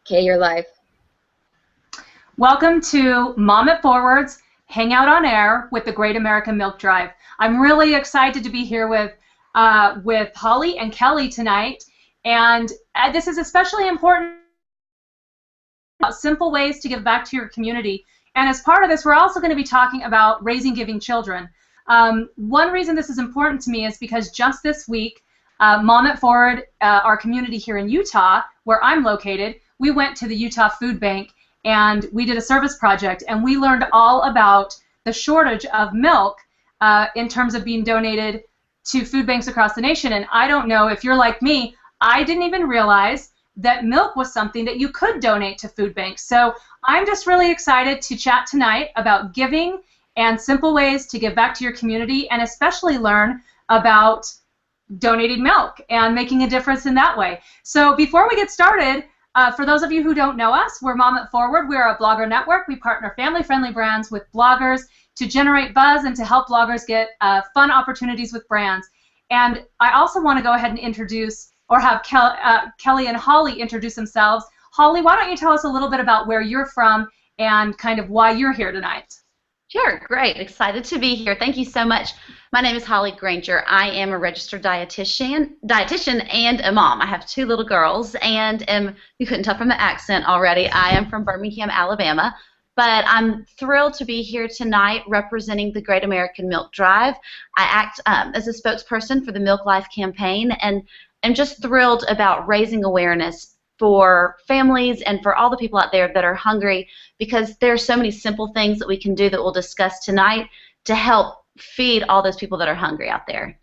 Okay, you're live. Welcome to Mom It Forward's Hangout on Air with the Great American Milk Drive. I'm really excited to be here with Holly and Kelly tonight, and this is especially important about simple ways to give back to your community. And as part of this, we're also going to be talking about raising giving children. One reason this is important to me is because just this week, Mom It Forward, our community here in Utah, where I'm located, we went to the Utah Food Bank and we did a service project, and we learned all about the shortage of milk in terms of being donated to food banks across the nation. And I don't know if you're like me, I didn't even realize that milk was something that you could donate to food banks. So I'm just really excited to chat tonight about giving and simple ways to give back to your community, and especially learn about donating milk and making a difference in that way. So before we get started, for those of you who don't know us, we're Mom It Forward. We're a blogger network. We partner family-friendly brands with bloggers to generate buzz and to help bloggers get fun opportunities with brands. And I also want to go ahead and introduce, or have Kelly and Holly introduce themselves. Holly, why don't you tell us a little bit about where you're from and kind of why you're here tonight? Sure, great. Excited to be here. Thank you so much. My name is Holly Granger. I am a registered dietitian and a mom. I have 2 little girls, and you couldn't tell from the accent already, I am from Birmingham, Alabama. But I'm thrilled to be here tonight representing the Great American Milk Drive. I act as a spokesperson for the Milk Life campaign, and I'm just thrilled about raising awareness for families and for all the people out there that are hungry, because there are so many simple things that we can do that we'll discuss tonight to help feed all those people that are hungry out there.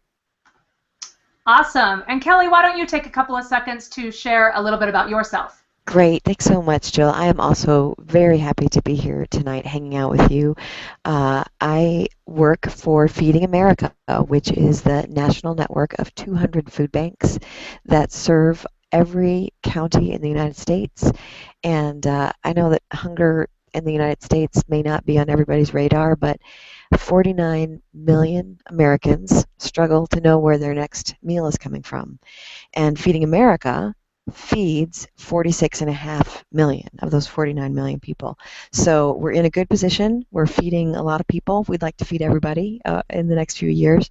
Awesome. And Kelly, why don't you take a couple of seconds to share a little bit about yourself? Great. Thanks so much, Jill. I am also very happy to be here tonight hanging out with you. I work for Feeding America, which is the national network of 200 food banks that serve every county in the United States. And I know that hunger in the United States may not be on everybody's radar, but 49 million Americans struggle to know where their next meal is coming from. And Feeding America feeds 46.5 million of those 49 million people. So we're in a good position. We're feeding a lot of people. We'd like to feed everybody in the next few years.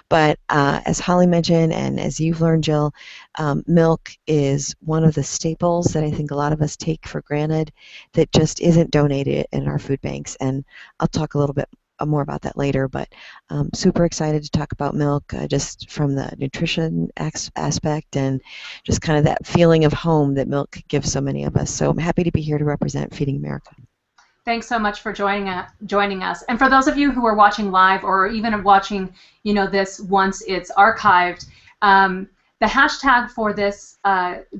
But as Holly mentioned, and as you've learned, Jill, milk is one of the staples that I think a lot of us take for granted that just isn't donated in our food banks. And I'll talk a little bit more about that later, but super excited to talk about milk just from the nutrition aspect and just kind of that feeling of home that milk gives so many of us. So I'm happy to be here to represent Feeding America. Thanks so much for joining us. And for those of you who are watching live or even watching, this once it's archived, the hashtag for this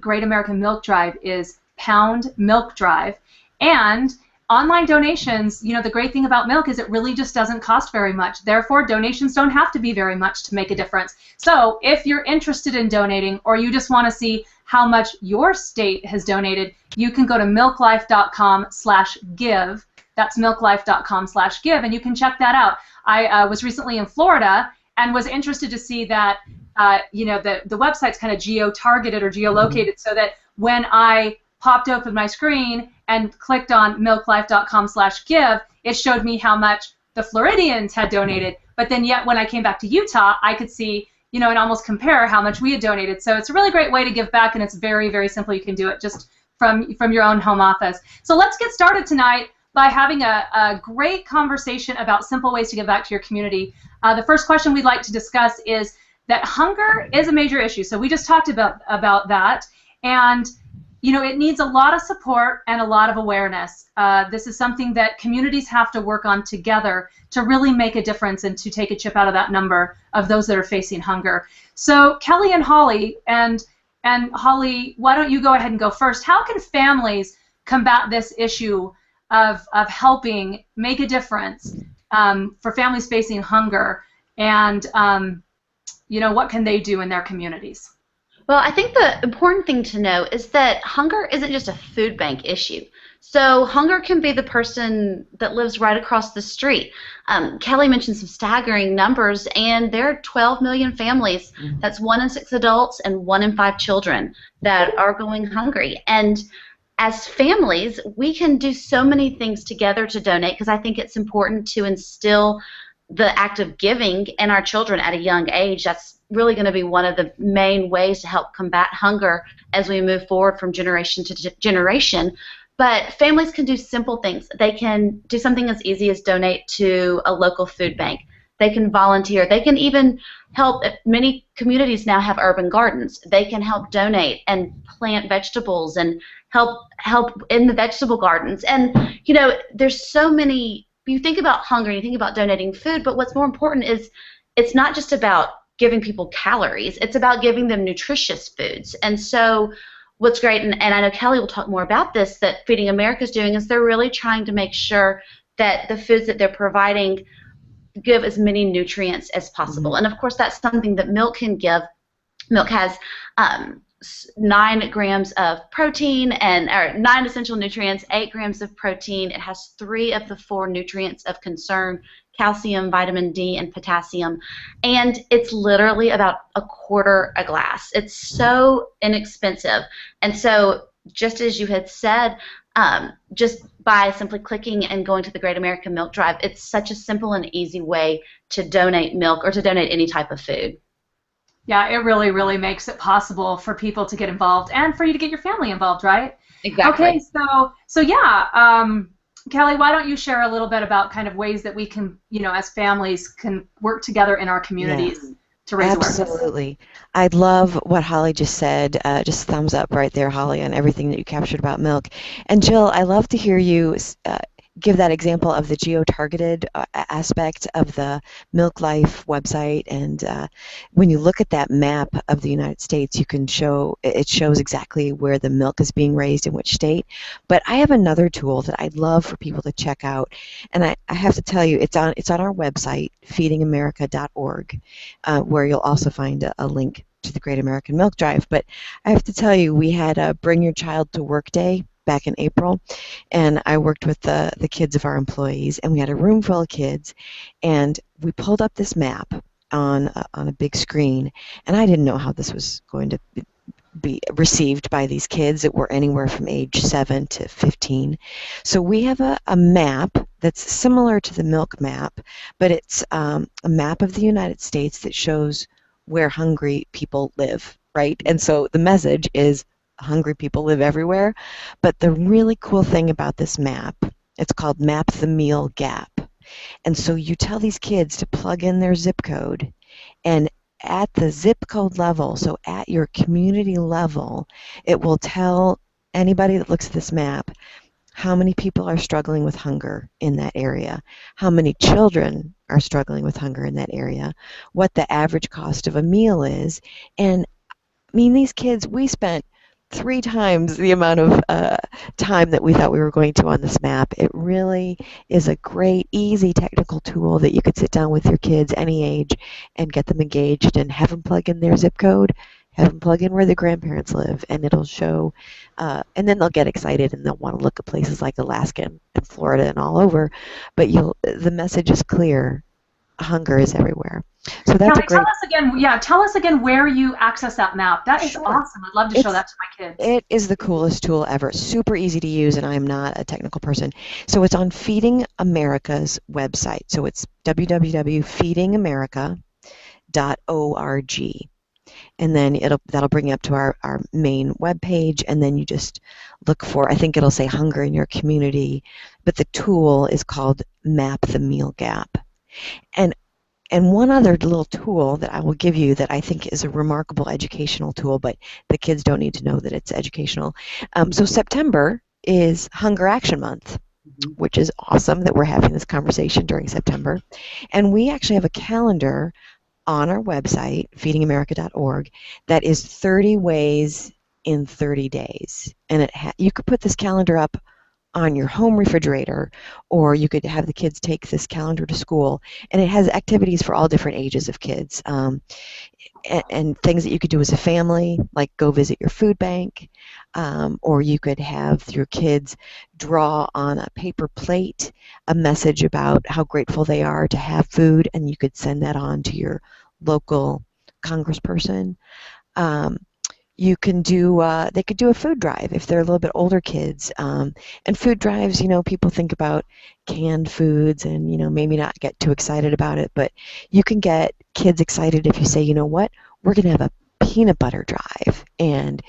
Great American Milk Drive is #MilkDrive. And online donations, the great thing about milk is it really just doesn't cost very much. Therefore, donations don't have to be very much to make a difference. So if you're interested in donating, or you just want to see how much your state has donated, you can go to milklife.com/give. That's milklife.com/give, and you can check that out. I was recently in Florida and was interested to see that the website's kind of geo-targeted or geolocated, so that when I popped open my screen and clicked on milklife.com/give, it showed me how much the Floridians had donated. But then yet when I came back to Utah, I could see, and almost compare how much we had donated. So it's a really great way to give back, and it's very, very simple. You can do it just from your own home office. So let's get started tonight by having a great conversation about simple ways to give back to your community. The first question we'd like to discuss is that hunger is a major issue. So we just talked about that. And it needs a lot of support and a lot of awareness. This is something that communities have to work on together to really make a difference and to take a chip out of that number of those that are facing hunger. So Kelly and Holly, and Holly, why don't you go ahead and go first? How can families combat this issue of helping make a difference for families facing hunger, and what can they do in their communities? Well, I think the important thing to know is that hunger isn't just a food bank issue. So hunger can be the person that lives right across the street. Kelly mentioned some staggering numbers, and there are 12 million families. That's 1 in 6 adults and 1 in 5 children that are going hungry. And as families, we can do so many things together to donate, because I think it's important to instill the act of giving in our children at a young age. That's really going to be one of the main ways to help combat hunger as we move forward from generation to generation. But families can do simple things. They can do something as easy as donate to a local food bank. They can volunteer. They can even help. Many communities now have urban gardens. They can help donate and plant vegetables and help in the vegetable gardens. And, you know, there's so many. You think about hunger, you think about donating food, but what's more important is it's not just about giving people calories. It's about giving them nutritious foods. And so what's great, and I know Kelly will talk more about this, that Feeding America is doing, is they're really trying to make sure that the foods that they're providing give as many nutrients as possible. And of course, that's something that milk can give. Milk has 9 grams of protein or 9 essential nutrients, 8 grams of protein. It has 3 of the 4 nutrients of concern: calcium, vitamin D, and potassium. And it's literally about a quarter a glass. It's so inexpensive. And so, just as you had said, just by simply clicking and going to the Great American Milk Drive, it's such a simple and easy way to donate milk or to donate any type of food. Yeah, it really, really makes it possible for people to get involved and for you to get your family involved, right? Exactly. Okay, so yeah, Kelly, why don't you share a little bit about kind of ways that we can, you know, as families can work together in our communities to raise awareness? Absolutely. I love what Holly just said. Just thumbs up right there, Holly, on everything that you captured about milk. And Jill, I love to hear you give that example of the geo-targeted aspect of the Milk Life website. And when you look at that map of the United States, you can it shows exactly where the milk is being raised in which state. But I have another tool that I'd love for people to check out, and I have to tell you, it's on our website, feedingamerica.org, where you'll also find a link to the Great American Milk Drive. But I have to tell you, we had a Bring Your Child to Work Day back in April, and I worked with the kids of our employees, and we had a room full of kids, and we pulled up this map on a big screen, and I didn't know how this was going to be received by these kids that were anywhere from age 7 to 15. So we have a map that's similar to the milk map, but it's a map of the United States that shows where hungry people live, right? And so the message is hungry people live everywhere. But the really cool thing about this map, it's called Map the Meal Gap. And so you tell these kids to plug in their zip code, and at the zip code level, so at your community level, it will tell anybody that looks at this map how many people are struggling with hunger in that area, how many children are struggling with hunger in that area, what the average cost of a meal is. And I mean, these kids, we spent 3 times the amount of time that we thought we were going to on this map. It really is a great, easy technical tool that you could sit down with your kids any age and get them engaged and have them plug in their zip code, have them plug in where the grandparents live, and it'll show, and then they'll get excited and they'll want to look at places like Alaska and Florida and all over. But the message is clear. Hunger is everywhere. So that's Kelly, tell us again where you access that map. That is awesome. I'd love to show that to my kids. It is the coolest tool ever. Super easy to use, and I'm not a technical person. So it's on Feeding America's website. So it's www.feedingamerica.org. And then that'll bring you up to our main web page, and then you just look for, I think it'll say hunger in your community, but the tool is called Map the Meal Gap. And one other little tool that I will give you that I think is a remarkable educational tool, but the kids don't need to know that it's educational. So September is Hunger Action Month, which is awesome that we're having this conversation during September. And we actually have a calendar on our website, feedingamerica.org, that is 30 ways in 30 days. And you could put this calendar up on your home refrigerator, or you could have the kids take this calendar to school, and it has activities for all different ages of kids, and things that you could do as a family, like go visit your food bank, or you could have your kids draw on a paper plate a message about how grateful they are to have food, and you could send that on to your local congressperson. you can do, they could do a food drive if they're a little bit older kids. And food drives, people think about canned foods and, maybe not get too excited about it, but you can get kids excited if you say, you know what, we're going to have a peanut butter drive, and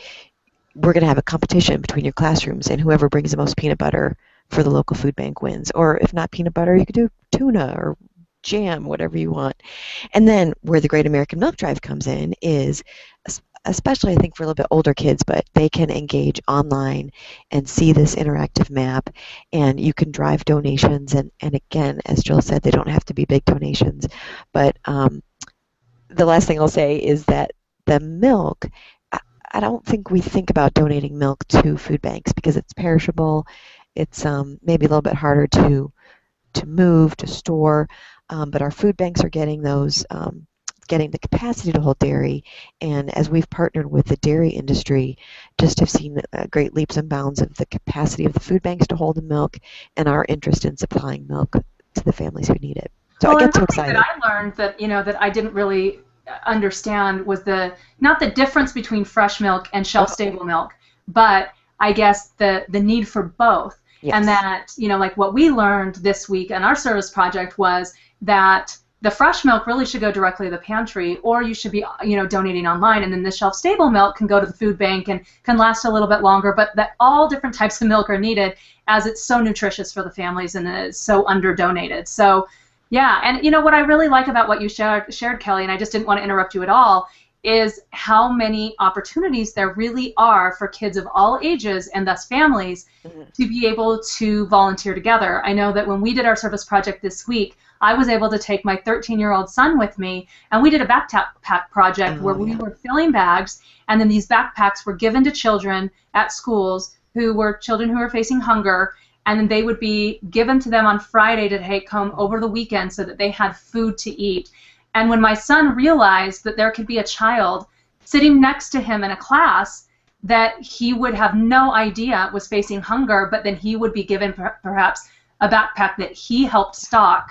we're going to have a competition between your classrooms, and whoever brings the most peanut butter for the local food bank wins. Or if not peanut butter, you could do tuna or jam, whatever you want. And then where the Great American Milk Drive comes in is, especially I think for a little bit older kids, but they can engage online and see this interactive map, and you can drive donations. And again, as Jill said, they don't have to be big donations. But the last thing I'll say is that the milk, I don't think we think about donating milk to food banks because it's perishable. It's maybe a little bit harder to move, to store, but our food banks are getting those, getting the capacity to hold dairy, and as we've partnered with the dairy industry, just have seen great leaps and bounds of the capacity of the food banks to hold the milk and our interest in supplying milk to the families who need it. So well, I get so excited. That I learned that that I didn't really understand was not the difference between fresh milk and shelf-stable milk, but I guess the need for both. Yes. And that, like what we learned this week in our service project was that the fresh milk really should go directly to the pantry, or you should be, donating online, and then the shelf-stable milk can go to the food bank and can last a little bit longer, but that all different types of milk are needed as it's so nutritious for the families and it's so under-donated. So, yeah, and what I really like about what you shared, Kelly, and I just didn't want to interrupt you at all, is how many opportunities there really are for kids of all ages and thus families to be able to volunteer together. I know that when we did our service project this week, I was able to take my 13-year-old son with me, and we did a backpack project where we were filling bags, and then these backpacks were given to children at schools who were facing hunger, and then they would be given to them on Friday to take home over the weekend so that they had food to eat. And when my son realized that there could be a child sitting next to him in a class that he would have no idea was facing hunger, but then he would be given perhaps a backpack that he helped stock,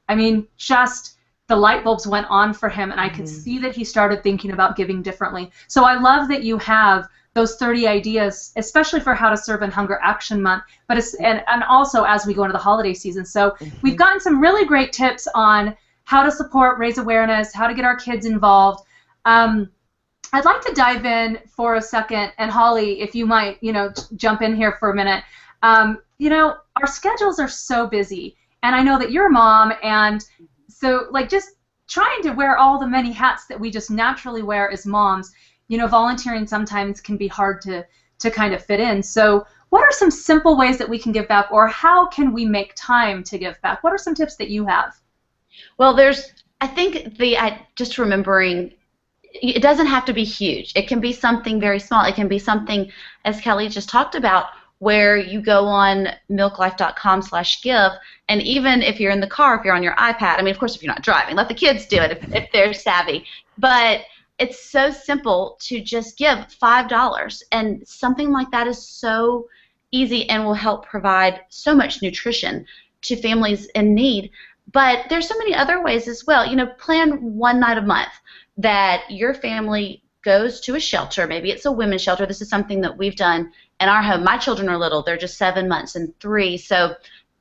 I mean, just the light bulbs went on for him, and I could see that he started thinking about giving differently. So I love that you have those 30 ideas, especially for how to serve in Hunger Action Month, but and also as we go into the holiday season. So we've gotten some really great tips on how to support, raise awareness, how to get our kids involved. I'd like to dive in for a second, and Holly, if you might, jump in here for a minute. Our schedules are so busy, and I know that you're a mom, and so just trying to wear all the many hats that we just naturally wear as moms, volunteering sometimes can be hard to kind of fit in. So what are some simple ways that we can give back, or how can we make time to give back? What are some tips that you have? Well, I think just remembering, it doesn't have to be huge. It can be something very small. It can be something, as Kelly just talked about, where you go on milklife.com/give, and even if you're in the car, if you're on your iPad, I mean, of course, if you're not driving, let the kids do it if they're savvy. But it's so simple to just give $5, and something like that is so easy and will help provide so much nutrition to families in need. But there's so many other ways as well. Plan one night a month that your family goes to a shelter. Maybe it's a women's shelter. This is something that we've done in our home. My children are little. They're just 7 months and 3. So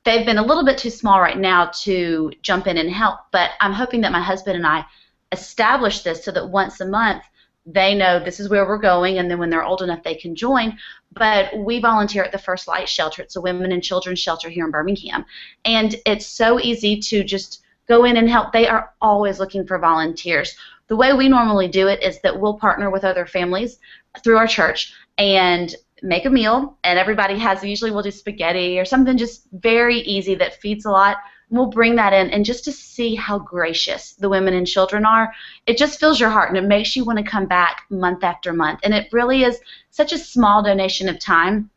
they've been a little bit too small right now to jump in and help. But I'm hoping that my husband and I establish this so that once a month they know this is where we're going, and then when they're old enough they can join. But we volunteer at the First Light Shelter. It's a women and children's shelter here in Birmingham. And it's so easy to just go in and help. They are always looking for volunteers. The way we normally do it is that we'll partner with other families through our church and make a meal, and everybody usually we'll do spaghetti or something just very easy that feeds a lot. We'll bring that in, and just to see how gracious the women and children are, it just fills your heart, and it makes you want to come back month after month. And it really is such a small donation of time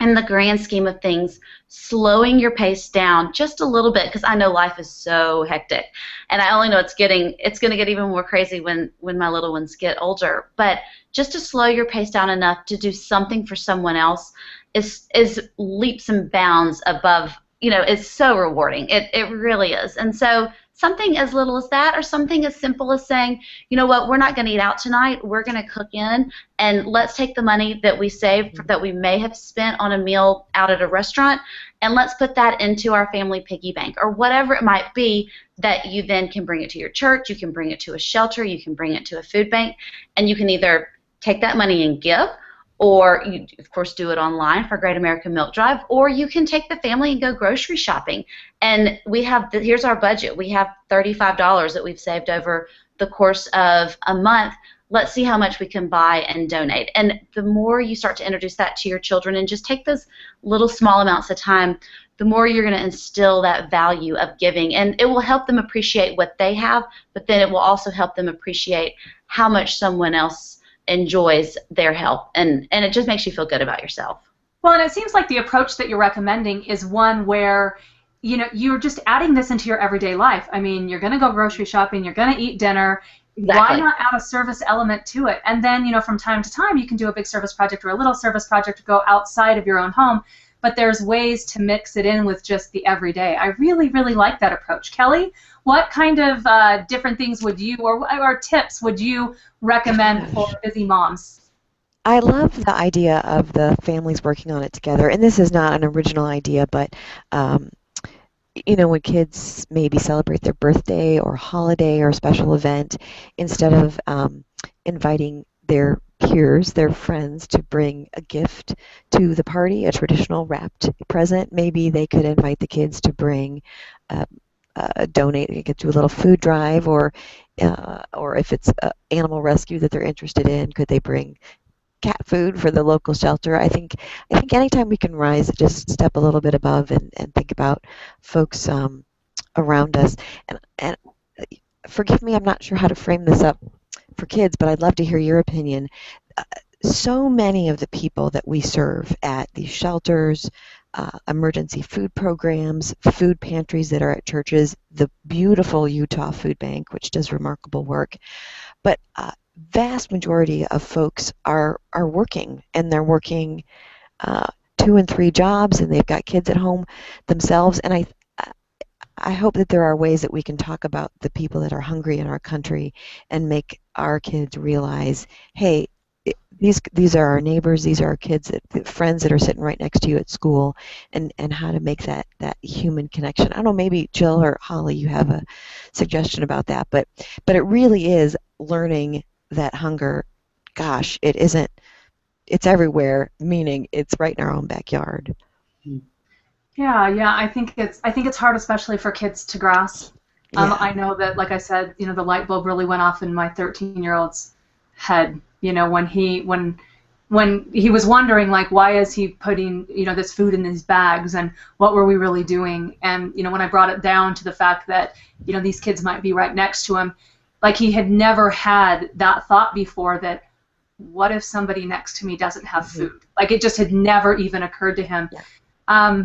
in the grand scheme of things, slowing your pace down just a little bit, because I know life is so hectic, and I only know it's going to get even more crazy when my little ones get older. But just to slow your pace down enough to do something for someone else is leaps and bounds above. It's so rewarding. It really is. And so something as little as that, or something as simple as saying, you know what, we're not going to eat out tonight, we're going to cook in, and let's take the money that we saved that we may have spent on a meal out at a restaurant, and let's put that into our family piggy bank, or whatever it might be, that you then can bring it to your church, you can bring it to a shelter, you can bring it to a food bank, and you can either take that money and give, or you, of course, do it online for Great American Milk Drive, or you can take the family and go grocery shopping. And we have, here's our budget. We have $35 that we've saved over the course of a month. Let's see how much we can buy and donate. And the more you start to introduce that to your children and just take those little small amounts of time, the more you're going to instill that value of giving. And it will help them appreciate what they have, but then it will also help them appreciate how much someone else enjoys their help, and it just makes you feel good about yourself. Well, and it seems like the approach that you're recommending is one where, you know, you're just adding this into your everyday life. I mean, you're going to go grocery shopping, you're going to eat dinner. Exactly. Why not add a service element to it? And then, you know, from time to time, you can do a big service project or a little service project to go outside of your own home. But there's ways to mix it in with just the everyday. I really, really like that approach. Kelly, what kind of different things would you, or tips would you recommend for busy moms? I love the idea of the families working on it together, and this is not an original idea, but you know, when kids maybe celebrate their birthday or holiday or special event, instead of inviting their peers, their friends, to bring a gift to the party, a traditional wrapped present, maybe they could invite the kids to bring donate, you could do a little food drive, or if it's animal rescue that they're interested in, could they bring cat food for the local shelter? I think anytime we can rise, just step a little bit above and think about folks around us. And forgive me, I'm not sure how to frame this up for kids, but I'd love to hear your opinion. So many of the people that we serve at these shelters, emergency food programs, food pantries that are at churches, the beautiful Utah Food Bank, which does remarkable work, but vast majority of folks are working, and they're working 2 and 3 jobs, and they've got kids at home themselves. And I hope that there are ways that we can talk about the people that are hungry in our country and make our kids realize, hey, these are our neighbors, these are our kids, friends that are sitting right next to you at school, and how to make that human connection. I don't know, maybe Jill or Holly, you have a suggestion about that, but it really is learning that hunger, gosh, it's everywhere, meaning it's right in our own backyard. Yeah, I think it's hard, especially for kids to grasp. Yeah. I know that, like I said, you know, the light bulb really went off in my 13-year-old's head. You know, when he was wondering, like, why is he putting, you know, this food in these bags, and what were we really doing? And, you know, when I brought it down to the fact that, you know, these kids might be right next to him, like, he had never had that thought before, that what if somebody next to me doesn't have food? Like, it just had never even occurred to him. Yeah.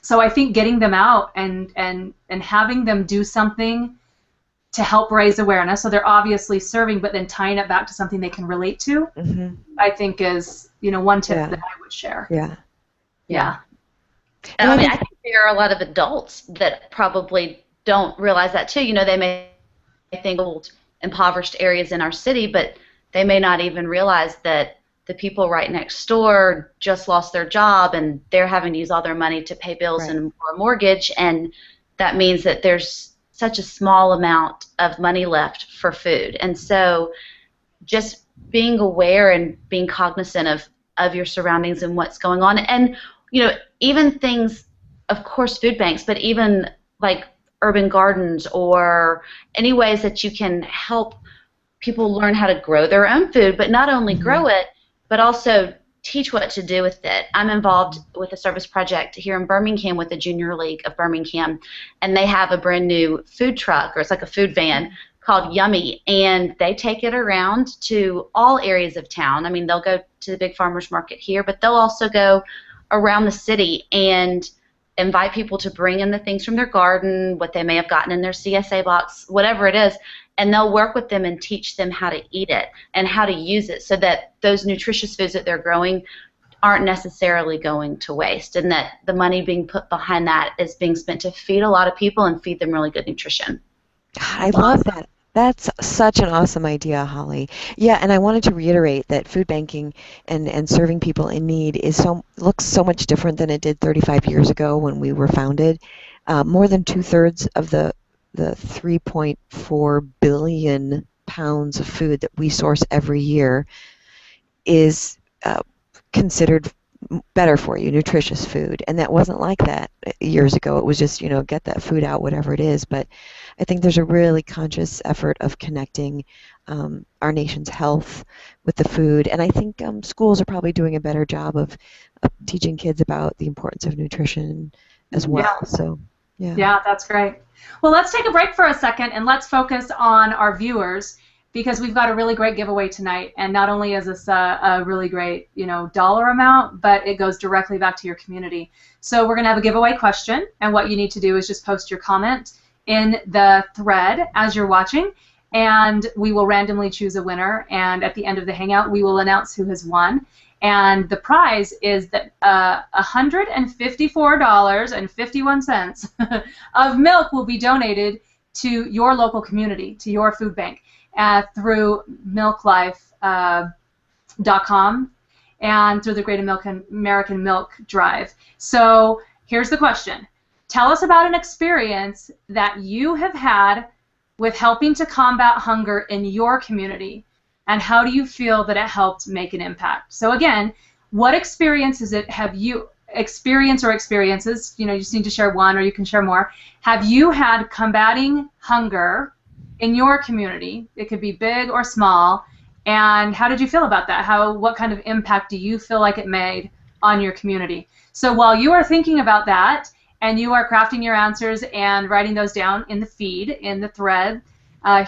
So I think getting them out and having them do something to help raise awareness, so they're obviously serving, but then tying it back to something they can relate to, I think is, you know, one tip that I would share. Yeah. I mean, I think there are a lot of adults that probably don't realize that too. You know, they may think old, impoverished areas in our city, but they may not even realize that the people right next door just lost their job, and they're having to use all their money to pay bills and for a mortgage, and that means that there's such a small amount of money left for food. And so just being aware and being cognizant of your surroundings and what's going on. And, you know, even things, of course, food banks, but even like urban gardens, or any ways that you can help people learn how to grow their own food, but not only grow it, but also teach what to do with it. I'm involved with a service project here in Birmingham with the Junior League of Birmingham, and they have a brand new food truck, or it's like a food van called Yummy, and they take it around to all areas of town. I mean, they'll go to the big farmers market here, but they'll also go around the city and invite people to bring in the things from their garden, what they may have gotten in their CSA box, whatever it is, and they'll work with them and teach them how to eat it and how to use it, so that those nutritious foods that they're growing aren't necessarily going to waste, and that the money being put behind that is being spent to feed a lot of people and feed them really good nutrition. God, I That's love awesome. that. That's such an awesome idea, Holly. Yeah, and I wanted to reiterate that food banking and serving people in need is looks so much different than it did 35 years ago when we were founded. More than two-thirds of the 3.4 billion pounds of food that we source every year is considered better for you, nutritious food. And that wasn't like that years ago. It was just, get that food out, whatever it is. But I think there's a really conscious effort of connecting our nation's health with the food. And I think schools are probably doing a better job of teaching kids about the importance of nutrition as Yeah. well. So, yeah. Yeah, that's great. Well, let's take a break for a second and let's focus on our viewers because we've got a really great giveaway tonight. And not only is this a really great, dollar amount, but it goes directly back to your community. So we're going to have a giveaway question, and what you need to do is just post your comment in the thread as you're watching, and we will randomly choose a winner. And at the end of the Hangout, we will announce who has won. And the prize is that $154.51 of milk will be donated to your local community, to your food bank, through milklife.com and through the Great American Milk Drive. So here's the question. Tell us about an experience that you have had with helping to combat hunger in your community. And how do you feel that it helped make an impact? So again, what experiences have you experienced or experiences, you just need to share one or you can share more, have you had combating hunger in your community? It could be big or small. And how did you feel about that? What kind of impact do you feel like it made on your community? So while you are thinking about that and you are crafting your answers and writing those down in the feed, in the thread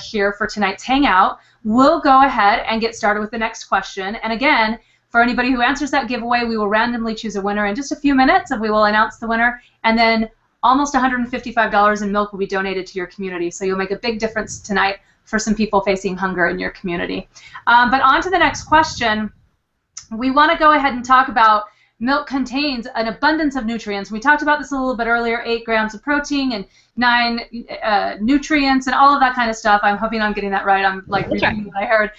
here for tonight's Hangout, we'll go ahead and get started with the next question. And again, for anybody who answers that giveaway, we will randomly choose a winner in just a few minutes, and we will announce the winner. And then almost $155 in milk will be donated to your community. So you'll make a big difference tonight for some people facing hunger in your community. But on to the next question. We want to go ahead and talk about milk contains an abundance of nutrients. We talked about this a little bit earlier, 8 grams of protein and 9 nutrients and all of that kind of stuff. I'm hoping I'm getting that right. I'm like repeating what I heard.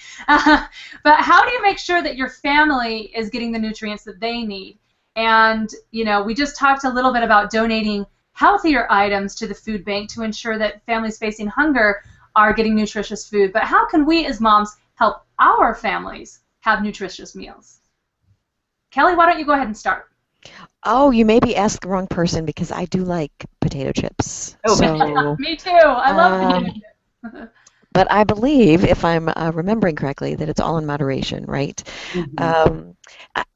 But how do you make sure that your family is getting the nutrients that they need? And, we just talked a little bit about donating healthier items to the food bank to ensure that families facing hunger are getting nutritious food. But how can we as moms help our families have nutritious meals? Kelly, why don't you go ahead and start? Oh, you maybe asked the wrong person because I do like potato chips. Oh, so, me too. I love potato chips. But I believe, if I'm remembering correctly, that it's all in moderation, right? Mm-hmm.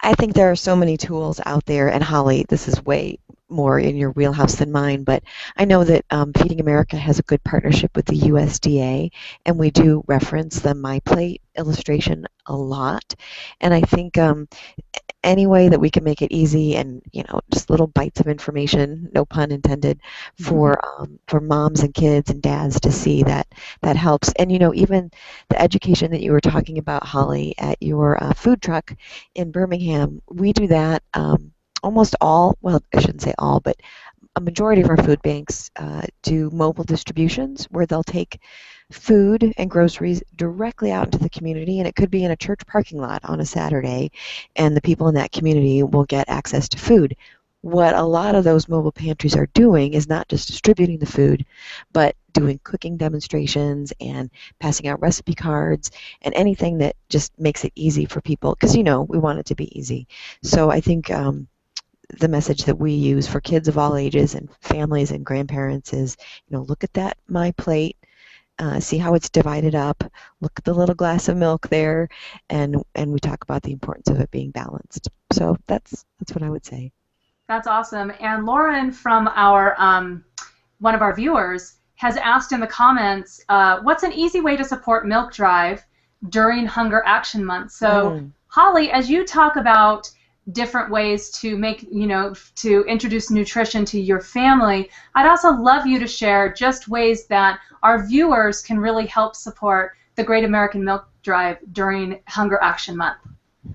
I think there are so many tools out there, and Holly, this is way more in your wheelhouse than mine, but I know that Feeding America has a good partnership with the USDA, and we do reference the My Plate illustration a lot. And I think any way that we can make it easy and just little bites of information, no pun intended, for moms and kids and dads to see that helps. And even the education that you were talking about, Holly, at your food truck in Birmingham, we do that almost all. Well, I shouldn't say all, but a majority of our food banks do mobile distributions where they'll take food and groceries directly out into the community, and it could be in a church parking lot on a Saturday, and the people in that community will get access to food. What a lot of those mobile pantries are doing is not just distributing the food, but doing cooking demonstrations and passing out recipe cards and anything that just makes it easy for people, because we want it to be easy. So I think the message that we use for kids of all ages and families and grandparents is, look at that My Plate, see how it's divided up, look at the little glass of milk there, and we talk about the importance of it being balanced. So that's what I would say. That's awesome. And Lauren from our one of our viewers has asked in the comments, what's an easy way to support Milk Drive during Hunger Action Month? So Holly, as you talk about different ways to make, to introduce nutrition to your family, I'd also love you to share just ways that our viewers can really help support the Great American Milk Drive during Hunger Action Month.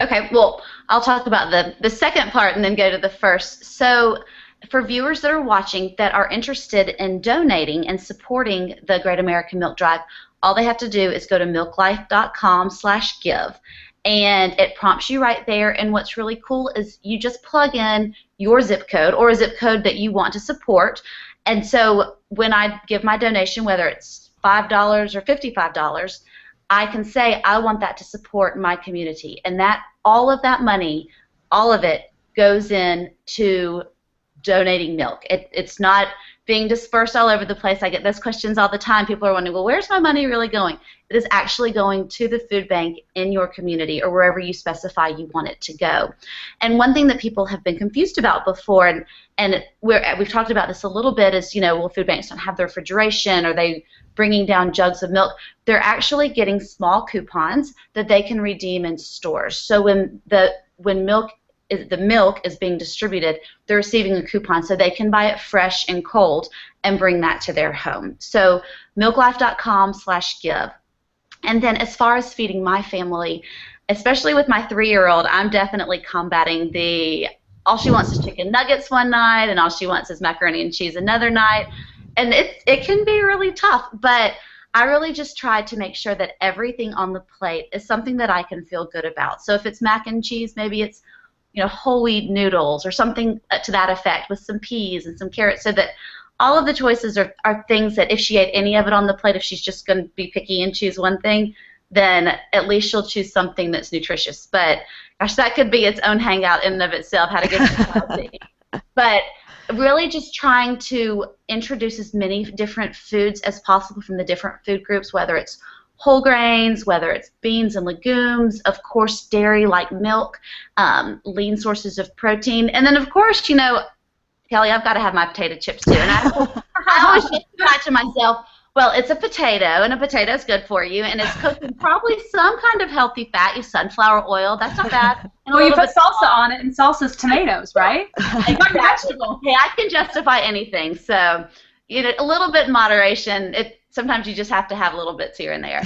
Okay, well, I'll talk about the second part and then go to the first. So for viewers that are watching that are interested in donating and supporting the Great American Milk Drive, all they have to do is go to milklife.com/give, and it prompts you right there. And what's really cool is you just plug in your zip code or a zip code that you want to support. And so when I give my donation, whether it's $5 or $55, I can say I want that to support my community, and that all of that money, all of it goes in to donating milk. It's not being dispersed all over the place. I get those questions all the time. People are wondering, well, where's my money really going? It is actually going to the food bank in your community or wherever you specify you want it to go. And one thing that people have been confused about before, and we've talked about this a little bit, is, well, food banks don't have the refrigeration. Are they bringing down jugs of milk? They're actually getting small coupons that they can redeem in stores. So when the milk is being distributed, they're receiving a coupon so they can buy it fresh and cold and bring that to their home. So milklife.com/give. And then as far as feeding my family, especially with my 3-year-old, I'm definitely combating all she wants is chicken nuggets one night and all she wants is macaroni and cheese another night. And it can be really tough, but I really just try to make sure that everything on the plate is something that I can feel good about. So if it's mac and cheese, maybe it's whole wheat noodles or something to that effect with some peas and some carrots, so that all of the choices are things that if she ate any of it on the plate, if she's just going to be picky and choose one thing, then at least she'll choose something that's nutritious. But gosh, that could be its own hangout in and of itself, how to get healthy. But really just trying to introduce as many different foods as possible from the different food groups, whether it's whole grains, whether it's beans and legumes, of course dairy like milk, lean sources of protein, and then of course, Kelly, I've got to have my potato chips too. And I always just to myself, well, it's a potato, and a potato is good for you, and it's cooked in probably some kind of healthy fat. You sunflower oil, that's not bad. And well, you put salsa on it, and salsa's tomatoes, right? Exactly. Vegetable. Hey, I can justify anything. So, a little bit in moderation. Sometimes you just have to have little bits here and there.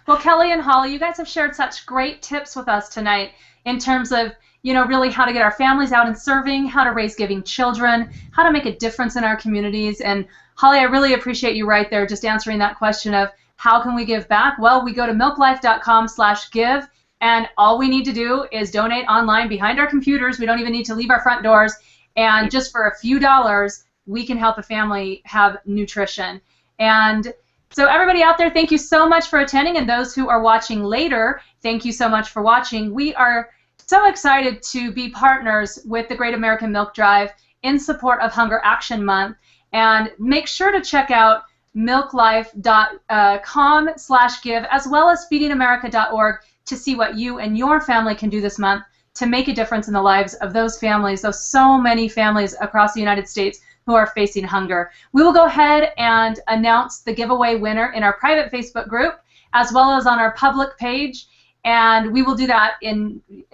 Well, Kelly and Holly, you guys have shared such great tips with us tonight in terms of, really how to get our families out and serving, how to raise giving children, how to make a difference in our communities. And Holly, I really appreciate you right there just answering that question of how can we give back? Well, we go to milklife.com/give, and all we need to do is donate online behind our computers. We don't even need to leave our front doors. And just for a few dollars, we can help a family have nutrition. And so everybody out there, thank you so much for attending, and those who are watching later, thank you so much for watching. We are so excited to be partners with the Great American Milk Drive in support of Hunger Action Month, and make sure to check out milklife.com/give as well as feedingamerica.org to see what you and your family can do this month to make a difference in the lives of those families, those so many families across the United States who are facing hunger. We will go ahead and announce the giveaway winner in our private Facebook group as well as on our public page, and we will do that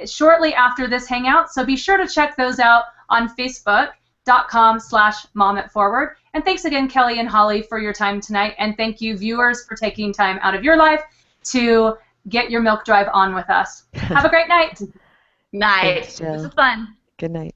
shortly after this hangout, so be sure to check those out on facebook.com/momatforward. And thanks again, Kelly and Holly, for your time tonight, and thank you, viewers, for taking time out of your life to get your milk drive on with us. Have a great night. Night. This was fun. Good night.